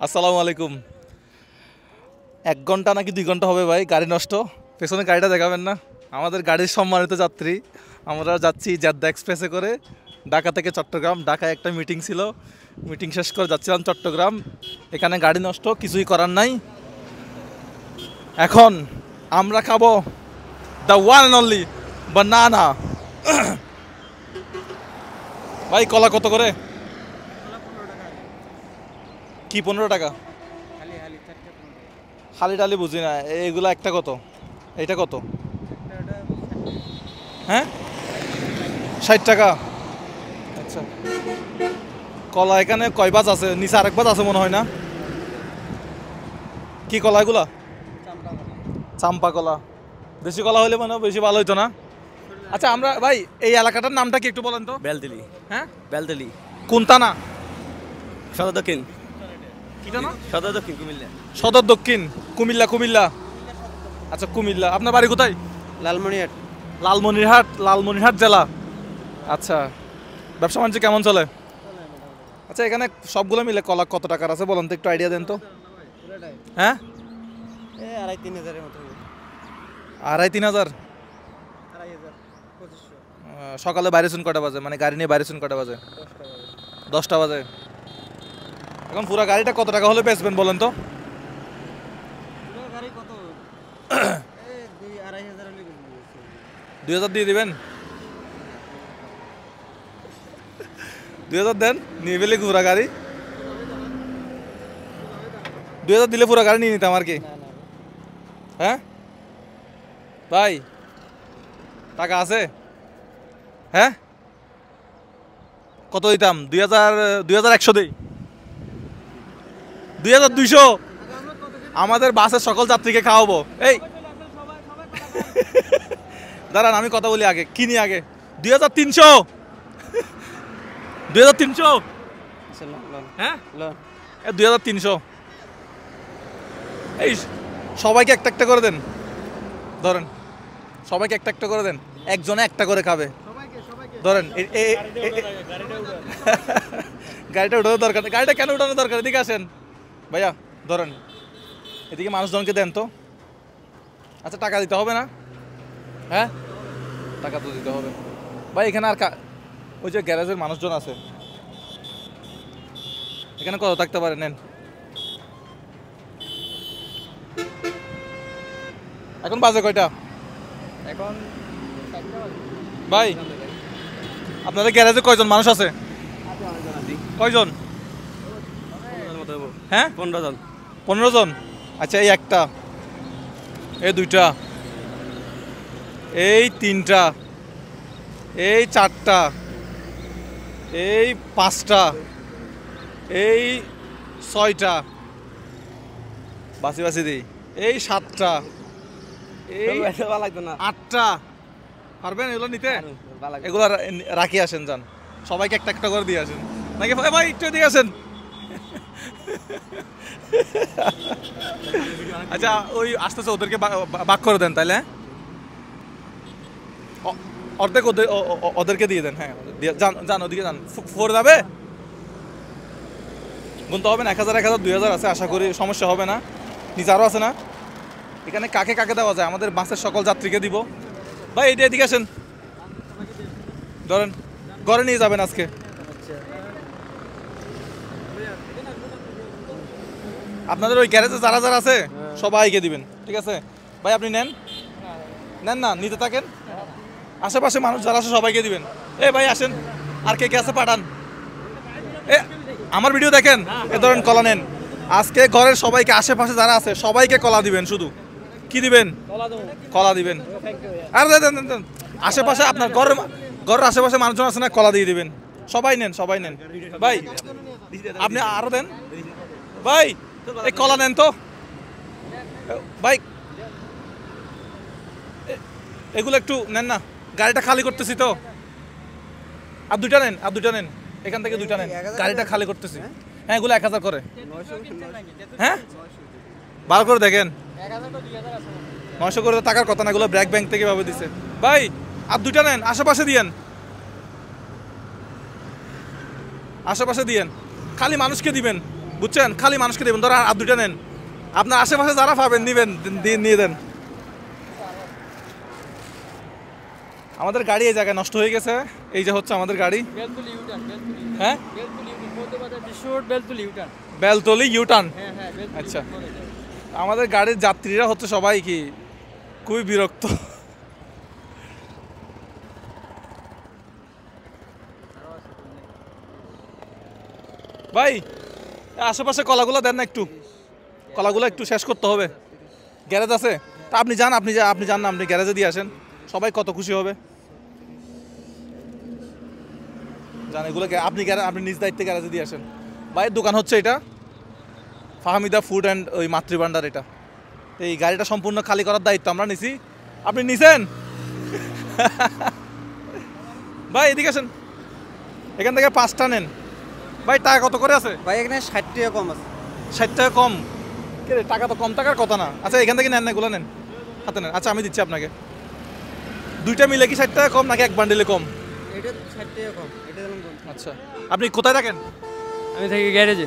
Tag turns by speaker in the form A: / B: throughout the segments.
A: আসসালামু আলাইকুম। 1 ঘন্টা নাকি 2 ঘন্টা হবে ভাই গাড়ি নষ্ট। পেছনে গাড়িটা দেখাবেন না? আমাদের গাড়ির সম্মানিত যাত্রী। আমরা যাচ্ছি জেদ্দা এক্সপ্রেসে করে ঢাকা থেকে চট্টগ্রাম। ঢাকায় একটা মিটিং ছিল, মিটিং শেষ করে যাচ্ছিলাম চট্টগ্রাম। এখানে গাড়ি নষ্ট, কিছুই করার নাই। এখন আমরা খাবো দ্য ওয়ান অ্যান্ড অনলি বানানা। ভাই কলা কত করে? কি 15 টাকা? খালি টালি বুঝি না, এইগুলো একটা কত? এইটা কত? হ্যাঁ 60 টাকা। আচ্ছা, কলা এখানে কয় বাজ আছে? নিচে আরেক বাজ আছে মনে হয় না? কি কলা এগুলা? চাম্পা কলা। দেশি কলা হলে মানে বেশি ভালো হইতো না? আচ্ছা, আমরা ভাই এই এলাকাটার নামটা কি একটু বলেন তো?
B: বেলতলি।
A: হ্যাঁ,
B: বেলতলি
A: কোনটা না?
B: সদর দক্ষিণ।
A: কিটা না?
B: সদর দক্ষিণ কুমিল্লা।
A: সদর দক্ষিণ কুমিল্লা। কুমিল্লা, আচ্ছা কুমিল্লা। আপনার বাড়ি কোথায়?
B: লালমনিরহাট।
A: লালমনিরহাট। লালমনিরহাট জেলা। আচ্ছা, ব্যবসা বাণিজ্য কেমন চলে? আচ্ছা, এখানে সবগুলো মিলে কলা কত টাকার আছে বলেন তো, একটু আইডিয়া দেন তো। হ্যাঁ,
B: 2,500-3,000 মতো।
A: 2,500-3,000। সকালে বাইরেছেন কটা বাজে? মানে গাড়ি নিয়ে বাইরেছেন কটা বাজে? 10টা বাজে। এখন পুরো গাড়িটা কত টাকা হলে বেচবেন বলেন তো? 2,000 দিয়ে দিবেন? 2,000 দেন, নিয়ে ফেলে পুরা গাড়ি। 2,000 দিলে পুরো গাড়ি নিয়ে নিতাম আর কি। হ্যাঁ ভাই, টাকা আছে? হ্যাঁ, কত দিতাম? 2,100 দিই। 2,200 আমাদের বাসের সকল যাত্রীকে খাওয়াবো। এই দাঁড়ান, আমি কথা বলি আগে, কিনি আগে। 2,300। 2,300। হ্যাঁ, 2,300। এই সবাইকে একটা একটা করে দেন, ধরেন সবাইকে একটা একটা করে দেন, একজনে একটা করে খাবে। ধরেন গাড়িটা উঠানোর দরকার নেই। গাড়িটা কেন উঠানোর দরকার? এদিকে আসেন ভাইয়া, ধরেন এদিকে মানুষজনকে দেন তো। আচ্ছা, টাকা দিতে হবে না? হ্যাঁ, টাকা তো দিতে হবে ভাই। এখানে আর ওই যে গ্যারেজের মানুষজন আছে, এখানে কত থাকতে পারে? নেন। এখন বাজে কয়টা?
B: এখন
A: ভাই আপনাদের গ্যারেজে কয়জন মানুষ আছে? কয়জন? হ্যাঁ,
B: 15 জন।
A: 15 জন। আচ্ছা, এই একটা, এই দুইটা, এই তিনটা, এই চারটা, এই পাঁচটা, এই ছয়টা, বাসি বাসি দিই, এই সাতটা, এই আটটা। পারবেন এগুলো নিতে? এগুলো রাখি আসেন, যান সবাইকে একটা একটা করে দিয়ে আসেন নাকি? ভাই একটু দিয়ে আসেন। আচ্ছা, ওই আস্তে আস্তে ওদেরকে ভাগ করে দেন তাইলে। অর্ধেক ওদেরকে দিয়ে দেন। হ্যাঁ, যান ওদিকে যান। ফোর যাবে, গুনতে হবে না। 1,000 1,000 2,000 আছে, আশা করি সমস্যা হবে না। নিচে আরও আছে না? এখানে কাকে কাকে দেওয়া যায়? আমাদের বাসের সকল যাত্রীকে দিব। ভাই এটা এদিকে আসেন, ধরেন ঘরে নিয়ে যাবেন আজকে। আপনাদের ওই গ্যারেজে যারা যারা আছে সবাইকে দিবেন, ঠিক আছে ভাই? আপনি নেন নেন না, নিতে থাকেন। আশেপাশে মানুষ যারা আছে সবাইকে দিবেন। এ ভাই আসেন, আর কে কে আছে পাঠান। এ আমার ভিডিও দেখেন, এ ধরেন কলা নেন। আজকে ঘরের সবাইকে, আশেপাশে যারা আছে সবাইকে কলা দিবেন। শুধু কি দিবেন? কলা দিবেন। আর দেন দেন দেন, আশেপাশে আপনার ঘরের আশেপাশে মানুষজন আছে না, কলা দিয়ে দিবেন। সবাই নেন, সবাই নেন ভাই। আপনি আরো দেন ভাই, এই কলা নেন তো ভাই। এগুলো একটু নেন না, গাড়িটা খালি করতেছি তো। আর দুইটা নেন, আর দুইটা নেন, এখান থেকে দুইটা নেন, গাড়িটা খালি করতেছি। হ্যাঁ, এগুলো 1,000 করে। হ্যাঁ, ভালো করে দেখেন। 900 করে টাকার কথা না, এগুলো ব্র্যাক ব্যাংক থেকে ভাবে দিছে ভাই। আর দুইটা নেন, আশেপাশে দিয়েন, আশেপাশে দিয়েন, খালি মানুষকে দিবেন। বুঝছেন, খালি মানুষকে দেবেন। ধরেন আর দুইটা নেন, আপনার আশেপাশে যারা পাবেন নিবেন, নিয়ে দেন। আমাদের গাড়ি এই জায়গায় নষ্ট হয়ে গেছে, এই যে হচ্ছে আমাদের গাড়ি। হ্যাঁ, বেলতলি ইউটার্ন। আচ্ছা, আমাদের গাড়ির যাত্রীরা হচ্ছে সবাই কি খুবই বিরক্ত। ভাই আশেপাশে কলাগুলো দেন না একটু, কলাগুলো একটু শেষ করতে হবে। গ্যারেজ আছে, তা আপনি যান, আপনি যান না, আপনি গ্যারেজে দিয়ে আসেন, সবাই কত খুশি হবে। জান এগুলো আপনি নিজ দায়িত্বে গ্যারেজে দিয়ে আসেন। ভাইয়ের দোকান হচ্ছে এটা ফাহমিদা ফুড অ্যান্ড ওই মাতৃভান্ডার। এটা এই গাড়িটা সম্পূর্ণ খালি করার দায়িত্ব আমরা নিছি। আপনি নিছেন? ভাই এদিকে আসেন, এখান থেকে 5টা নেন। ভাই টাকা কত করে আছে?
B: ভাই এখানে 60 টাকা কম আছে।
A: 60 টাকা কম? কে রে, টাকা তো কম টাকার কথা না। আচ্ছা এখান থেকে নেন না, এগুলো নেন, হাতে নেন। আচ্ছা আমি দিচ্ছি আপনাকে। দুইটা মিলে কি 60 টাকা কম নাকি এক বান্ডিলে কম?
B: এটা 60 টাকা কম, এটা দিলাম কম।
A: আচ্ছা আপনি কোথায় থাকেন?
B: আমি থাকি গ্যারেজে।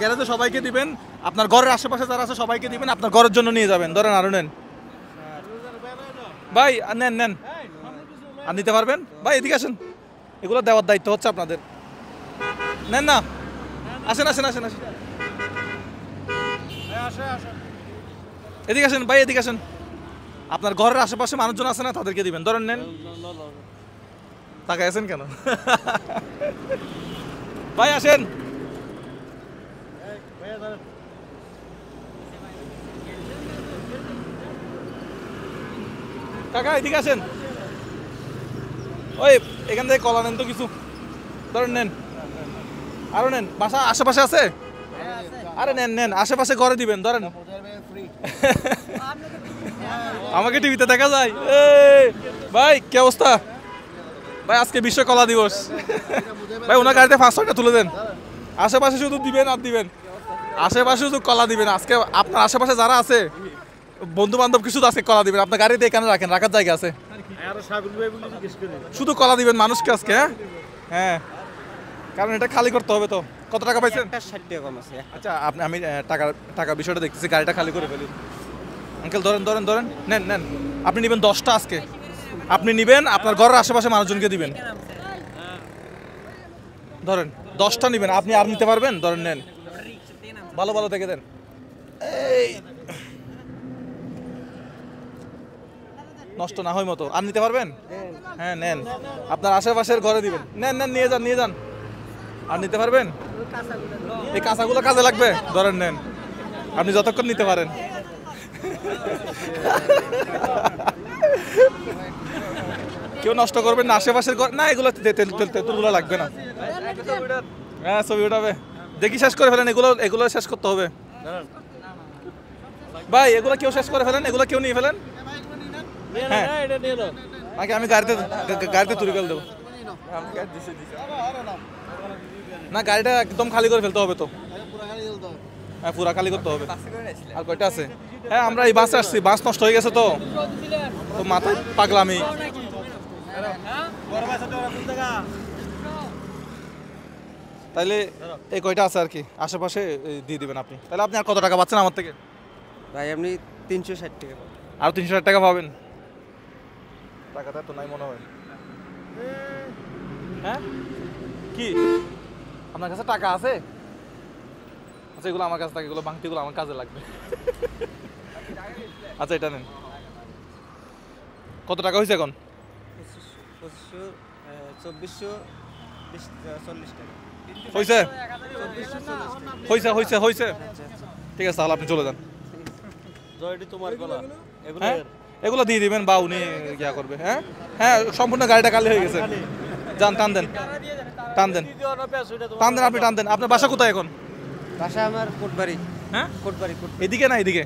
A: গ্যারেজে সবাইকে দিবেন, আপনার ঘরের আশেপাশে যারা আছে সবাইকে দিবেন, আপনার ঘরের জন্য নিয়ে যাবেন। ধরেন আরো নেন ভাই, নেন আর নিতে পারবেন? ভাই এদিকে আসেন, এগুলো দেওয়ার দায়িত্ব হচ্ছে আপনাদের। নেন না, আসেন। এদিকে আসেন ভাই, এদিকে আসেন। আপনার ঘরের আশেপাশে মানুষজন আছে না, তাদেরকে দিবেন। ধরেন নেন। তাকায় আছেন কেন? ভাই আসেন। কাকা এদিকে আসেন। ওই এখান থেকে কলা নেন তো কিছু, ধরেন নেন, আরো নেন। বাসা আশেপাশে আছে? আরে নেন, আশেপাশে ঘরে দিবেন। ধরেন আমাকে টিভিতে দেখা যায়। ভাই কি অবস্থা? ভাই আজকে বিশ্ব কলা দিবস। ভাই ওনার গাড়িতে 500টা তুলে দেন। আশেপাশে শুধু দিবেন আর দিবেন, আশেপাশে শুধু কলা দিবেন। আজকে আপনার আশেপাশে যারা আছে বন্ধু বান্ধব কিছু আজকে কলা দিবেন। আপনার গাড়িতে এখানে রাখেন, রাখার জায়গা আছে। শুধু কলা দিবেন মানুষকে আজকে। হ্যাঁ কারণ এটা খালি করতে হবে তো। কত টাকা পাইছেন?
B: 60 টাকা কম আছে।
A: আচ্ছা আমি টাকা বিষয়টা দেখতেছি, গাড়িটা খালি করে ফেলি। আঙ্কেল ধরেন, নেন। আপনি নেবেন 10টা আজকে, আপনি নেবেন, আপনার ঘরের আশেপাশে মানুষজনকে দিবেন। ধরেন 10টা নেবেন আপনি, আর নিতে পারবেন? ধরেন নেন, ভালো দেখে দেন। এই নষ্ট না হয় মতো, আর নিতে পারবেন? হ্যাঁ নেন, আপনার আশেপাশের ঘরে দিবেন। নেন নিয়ে যান। আর নিতে পারবেন? এই কাঁচাগুলো কাজে লাগবে। ধরেন নেন, আপনি যতক্ষণ নিতে পারেন। কেউ নষ্ট করবেন না আশেপাশের ঘর না, এগুলো তেলগুলো লাগবে না। হ্যাঁ ছবি উঠাবে, দেখি শেষ করে ফেলেন। এগুলো শেষ করতে হবে ভাই। এগুলো কেউ শেষ করে ফেলেন, এগুলো কেউ নিয়ে ফেলেন। হ্যাঁ নাকি আমি গাড়িতে তুলে ফেল দেবো না, গাড়িটা একদম খালি করে ফেলতে হবে তো। হ্যাঁ পুরা খালি করতে হবে। আর কয়টা আছে? হ্যাঁ আমরা এই বাসে আসছি, বাস নষ্ট হয়ে গেছে তো মাথায় পাগলামি। তাইলে এই কয়টা আছে আর কি আশেপাশে দিয়ে দিবেন আপনি। তাহলে আপনি আর কত টাকা পাচ্ছেন আমার থেকে?
B: ভাই আপনি 360 টাকা পাবেন।
A: আর 360 টাকা পাবেন? টাকাটা তো নাই মনে হয়। হ্যাঁ কি আপনার কাছে টাকা আছে? আচ্ছা এগুলো আমার কাছে থাকে, এগুলো বাংতিগুলো আমার কাজে লাগবে। আচ্ছা এটা নেন। কত টাকা হয়েছে এখন?
B: 2440 টাকা
A: হয়েছে। ঠিক আছে তাহলে আপনি চলে যান। হ্যাঁ এগুলো দিয়ে দিবেন বা উনি ইয়া করবে। হ্যাঁ সম্পূর্ণ গাড়িটা খালি হয়ে গেছে। যান টান দেন আপনি টান দেন। আপনার বাসা কোথায় এখন?
B: বাসা আমার কোটবাড়ি।
A: হ্যাঁ
B: কোটবাড়ি।
A: এদিকে না এদিকে?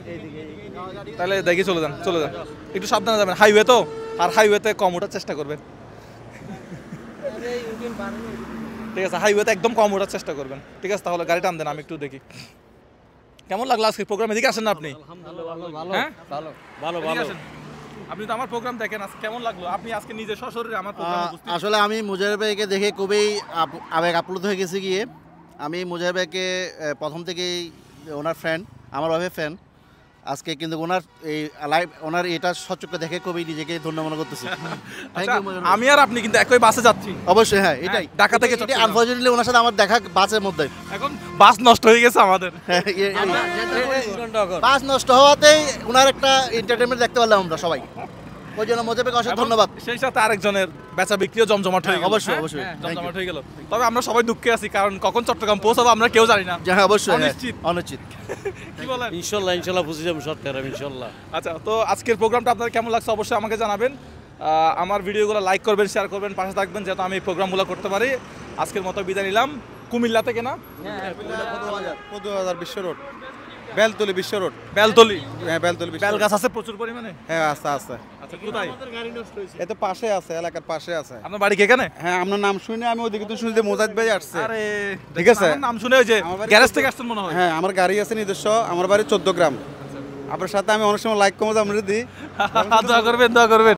A: তাহলে দেখি চলে যান। একটু সাবধানে যাবেন, হাইওয়ে তো, আর হাইওয়েতে কম ওঠার চেষ্টা করবেন। ঠিক আছে হাইওয়েতে একদম কম ওঠার চেষ্টা করবেন। ঠিক আছে তাহলে গাড়ি টান দেন, আমি একটু দেখি কেমন লাগলো আজকে প্রোগ্রাম। এদিকে আসেন না আপনি? হ্যাঁ ভালো আপনি তো আমার প্রোগ্রাম দেখেন, আজকে কেমন লাগলো? আপনি আজকে নিজে সশরীরে আমার প্রোগ্রাম।
C: আসলে আমি মুজাহির ভাইকে দেখে খুবই আবেগ আপ্লুত হয়ে গেছি গিয়ে। আমি মুজাহির ভাইকে প্রথম থেকেই ওনার ফ্রেন্ড, আমার ওয়াইফের ফ্যান। আজকে কিন্তু ওনার এই লাইভ ওনার এটা সচক্ষে দেখে খুবই নিজেকে ধন্য মনে করতেছি। Thank you.
A: আমি আর আপনি কিন্তু একই বাসে যাচ্ছি।
C: অবশ্যই হ্যাঁ, এটাই
A: ঢাকা থেকে চট্টগ্রাম।
C: আনফরচুনেটলি ওনার সাথে আমার দেখা বাসের মধ্যে।
A: এখন বাস নষ্ট হয়ে গেছে আমাদের।
C: বাস নষ্ট হওয়াতেই ওনার একটা এন্টারটেনমেন্ট দেখতে পারলাম আমরা সবাই। ওই জন্য মুজাহির ভাইকে অসংখ্য ধন্যবাদ।
A: সেই সাথে আরেকজনের বেচা বিক্রিও জমজমাট হয়ে গেল।
C: অবশ্যই, অবশ্যই।
A: হ্যাঁ,
C: Thank you.
A: জমজমাট হয়ে গেল। তবে আমরা সবাই দুঃখে আছি, কারণ কখন চট্টগ্রাম পৌঁছাবো আমরা কেউ জানি না।
C: হ্যাঁ অবশ্যই, হ্যাঁ,
A: অনিশ্চিত।
C: অনিশ্চিত।
A: কি বলেন?
D: ইনশাল্লাহ বুঝে যাবো চট্টগ্রাম ইনশাল্লাহ।
A: আচ্ছা, তো আজকের প্রোগ্রামটা আপনার কেমন লাগছে অবশ্যই আমাকে জানাবেন। আমার ভিডিওগুলো লাইক করবেন, শেয়ার করবেন, পাশে থাকবেন যাতে আমি এই প্রোগ্রামগুলো করতে পারি। আজকের মতো বিদায় নিলাম। কুমিল্লা থেকে না,
E: পদুয়ার বিশ্ব রোড, বেলতলি বিশ্ব রোড।
A: বেলতলি।
E: হ্যাঁ, বেলতলি বিশ্ব
A: বেল
E: রোড।
A: গাছ আছে প্রচুর পরিমাণে।
E: হ্যাঁ, আছে আছে।
A: আচ্ছা, কোথায়?
E: এত পাশে আছে, এলাকার পাশে আছে।
A: আপনার বাড়ি কি এখানে?
E: হ্যাঁ, আপনার নাম শুনে আমি ওদিকে তো শুনতে মোজাদ ভাই আসছে।
A: আরে
E: ঠিক আছে।
A: আমার নাম শুনে ওই যে
E: আমার বাড়ি
A: গ্যারেজ থেকে আসছেন মনে হয়।
E: হ্যাঁ, আমার গাড়ি আছে নিজস্ব, আমার বাড়ি 14 গ্রাম। আপনার সাথে আমি অনেক সময় লাইক কমে আমরা দিই।
A: দোয়া করবেন, দোয়া করবেন।